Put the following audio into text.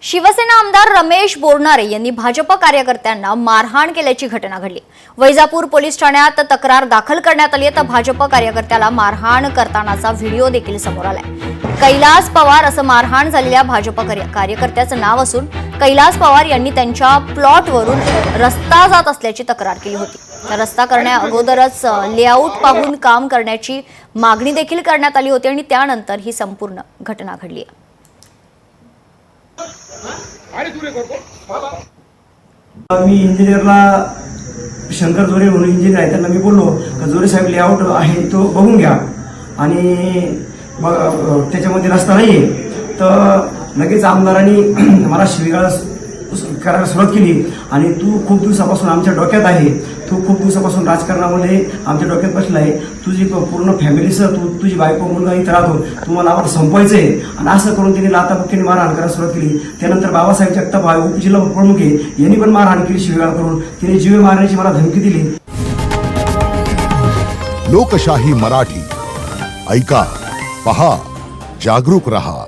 शिवसेना आमदार रमेश बोरनारे यांनी भाजप कार्यकर्त्यांना मारहाण केल्याची घटना घडली। वैजापूर पोलीस ठाण्यात तक्रार दाखल करण्यात आली तर भाजप कार्यकर्त्याला मारहाण करतानाचा व्हिडिओ देखील समोर आलाय। कैलास पवार असं मारहाण झालेल्या भाजप कार्यकर्त्याचं नाव असून कैलास पवार यांनी त्यांच्या प्लॉटवरून रस्ता जात असल्याची तक्रार केली होती। रस्ता करण्या अगोदरच लेआउट पाहून काम करण्याची मागणी देखील करण्यात आली होती आणि त्यानंतर ही संपूर्ण घटना घडली आहे। मी इंजिनियरला शंकर जोरे म्हणून इंजिनियर आहे, त्यांना मी बोललो की जोरे साहेब लेआउट आहे तो बघून घ्या आणि त्याच्यामध्ये रस्ता नाहीये। तर लगेच आमदारांनी मला शिवीगाळ करायला सुरुवात केली आणि तू खूप दिवसापासून आमच्या डोक्यात आहे, तू खूप दिवसापासून राजकारणामध्ये आमच्या डोक्यात बसला आहे, तुझी पूर्ण फॅमिलीसह तुझी बायको मुलगा इथं राहतो, तुम्हाला आम्हाला संपवायचंय। आणि असं करून तिने लाथाबुक्कीने मारहाण करायला सुरुवात केली। त्यानंतर बाबासाहेब जगताप उपजिल्हा प्रमुख आहे, यांनी पण मारहाण केली शिवीगाळ करून, तिने जीवे मारण्याची मला धमकी दिली। लोकशाही मराठी ऐका, पहा, जागरूक रहा।